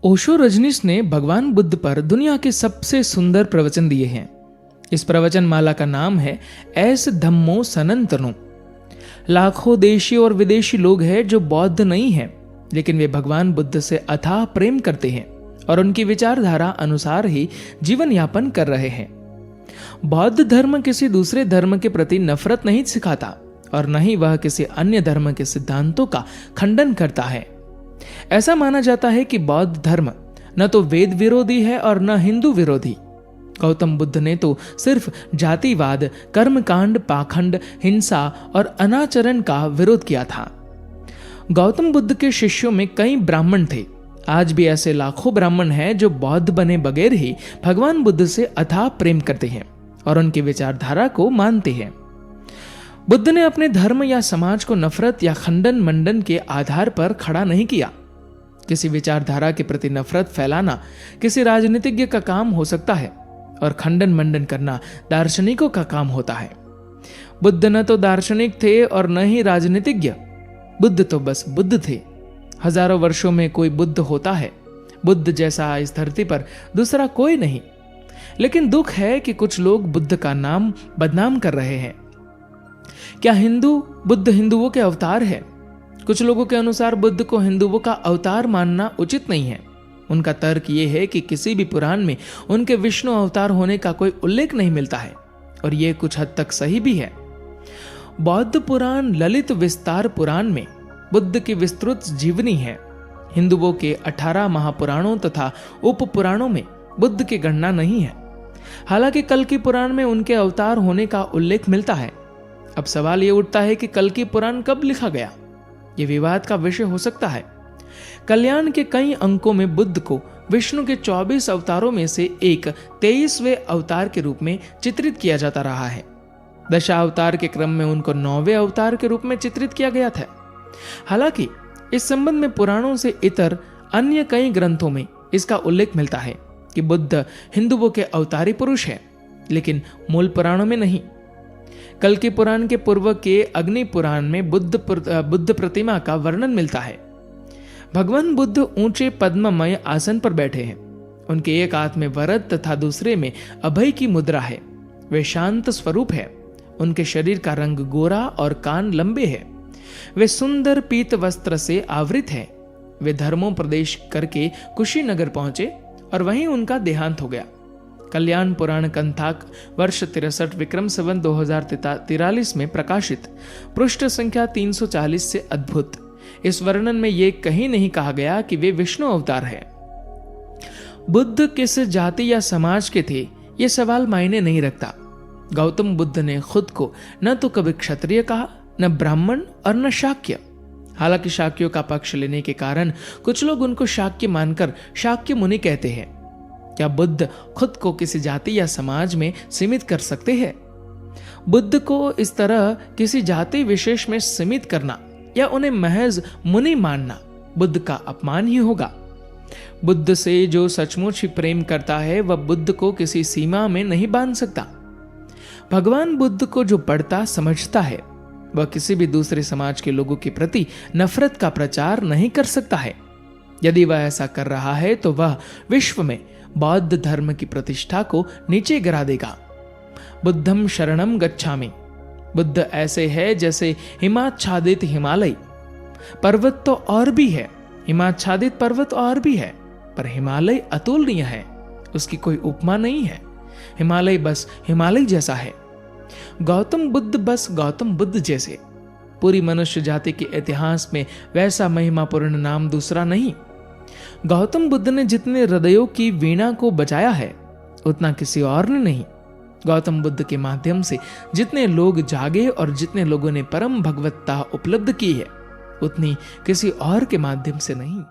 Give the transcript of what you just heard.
ओशो रजनीश ने भगवान बुद्ध पर दुनिया के सबसे सुंदर प्रवचन दिए हैं। इस प्रवचन माला का नाम है एस धम्मो सनातनो। लाखों देशी और विदेशी लोग हैं जो बौद्ध नहीं हैं, लेकिन वे भगवान बुद्ध से अथाह प्रेम करते हैं और उनकी विचारधारा अनुसार ही जीवन यापन कर रहे हैं। बौद्ध धर्म किसी दूसरे धर्म के प्रति नफरत नहीं सिखाता और न ही वह किसी अन्य धर्म के सिद्धांतों का खंडन करता है। ऐसा माना जाता है कि बौद्ध धर्म न तो वेद विरोधी है और न हिंदू विरोधी। गौतम बुद्ध ने तो सिर्फ जातिवाद, कर्मकांड, पाखंड, हिंसा और अनाचरण का विरोध किया था। गौतम बुद्ध के शिष्यों में कई ब्राह्मण थे। आज भी ऐसे लाखों ब्राह्मण हैं जो बौद्ध बने बगैर ही भगवान बुद्ध से अथाह प्रेम करते हैं और उनकी विचारधारा को मानते हैं। बुद्ध ने अपने धर्म या समाज को नफरत या खंडन मंडन के आधार पर खड़ा नहीं किया। किसी विचारधारा के प्रति नफरत फैलाना किसी राजनीतिज्ञ का काम हो सकता है और खंडन मंडन करना दार्शनिकों का काम होता है। बुद्ध न तो दार्शनिक थे और न ही राजनीतिज्ञ। बुद्ध तो बस बुद्ध थे। हजारों वर्षों में कोई बुद्ध होता है। बुद्ध जैसा इस धरती पर दूसरा कोई नहीं। लेकिन दुख है कि कुछ लोग बुद्ध का नाम बदनाम कर रहे हैं। क्या बुद्ध हिंदुओं के अवतार है? कुछ लोगों के अनुसार बुद्ध को हिंदुओं का अवतार मानना उचित नहीं है। उनका तर्क यह है कि किसी भी पुराण में उनके विष्णु अवतार होने का कोई उल्लेख नहीं मिलता है और यह कुछ हद तक सही भी है। बौद्ध पुराण ललित विस्तार पुराण में बुद्ध की विस्तृत जीवनी है। हिंदुओं के 18 महापुराणों तथा उप पुराणों में बुद्ध की गणना नहीं है। हालांकि कल्कि पुराण में उनके अवतार होने का उल्लेख मिलता है। अब सवाल यह उठता है कि कल्कि पुराण कब लिखा गया? यह विवाद का विषय हो सकता है। कल्याण के कई अंकों में बुद्ध को विष्णु के 24 अवतारों में से एक 23वें अवतार के रूप में चित्रित किया जाता रहा है। दशावतार के क्रम में उनको 9वें अवतार के रूप में चित्रित किया गया था। हालांकि इस संबंध में पुराणों से इतर अन्य कई ग्रंथों में इसका उल्लेख मिलता है कि बुद्ध हिंदुओं के अवतारी पुरुष है, लेकिन मूल पुराणों में नहीं। कल्कि पुराण के पूर्व के अग्नि पुराण में बुद्ध प्रतिमा का वर्णन मिलता है। भगवान बुद्ध ऊंचे पद्ममय आसन पर बैठे हैं। उनके एक हाथ में वरद तथा दूसरे में अभय की मुद्रा है। वे शांत स्वरूप है। उनके शरीर का रंग गोरा और कान लंबे हैं। वे सुंदर पीत वस्त्र से आवृत हैं। वे धर्मों प्रदेश करके कुशीनगर पहुंचे और वहीं उनका देहांत हो गया। कल्याण पुराण कंथाक वर्ष 63 विक्रम संवत 2043 में प्रकाशित पृष्ठ संख्या 340 से अद्भुत इस वर्णन में यह कहीं नहीं कहा गया कि वे विष्णु अवतार है। बुद्ध किस जाति या समाज के थे, यह सवाल मायने नहीं रखता। गौतम बुद्ध ने खुद को न तो कभी क्षत्रिय कहा, न ब्राह्मण और न शाक्य। हालांकि शाक्यों का पक्ष लेने के कारण कुछ लोग उनको शाक्य मानकर शाक्य मुनि कहते हैं। क्या बुद्ध खुद को किसी जाति या समाज में सीमित कर सकते हैं? बुद्ध को इस तरह किसी जाति विशेष में सीमित करना या उन्हें महज मुनि मानना बुद्ध का अपमान ही होगा। बुद्ध से जो सचमुच ही प्रेम करता है वह बुद्ध को किसी सीमा में नहीं बांध सकता। भगवान बुद्ध को जो पढ़ता समझता है वह किसी भी दूसरे समाज के लोगों के प्रति नफरत का प्रचार नहीं कर सकता है। यदि वह ऐसा कर रहा है तो वह विश्व में बौद्ध धर्म की प्रतिष्ठा को नीचे गिरा देगा। बुद्धम शरणम गच्छामि। बुद्ध ऐसे है जैसे हिमाच्छादित हिमालय। पर्वत तो और भी है, हिमाच्छादित पर्वत और भी है, पर हिमालय अतुलनीय है। उसकी कोई उपमा नहीं है। हिमालय बस हिमालय जैसा है। गौतम बुद्ध बस गौतम बुद्ध जैसे। पूरी मनुष्य जाति के इतिहास में वैसा महिमापूर्ण नाम दूसरा नहीं। गौतम बुद्ध ने जितने हृदयों की वीणा को बजाया है उतना किसी और ने नहीं। गौतम बुद्ध के माध्यम से जितने लोग जागे और जितने लोगों ने परम भगवत्ता उपलब्ध की है उतनी किसी और के माध्यम से नहीं।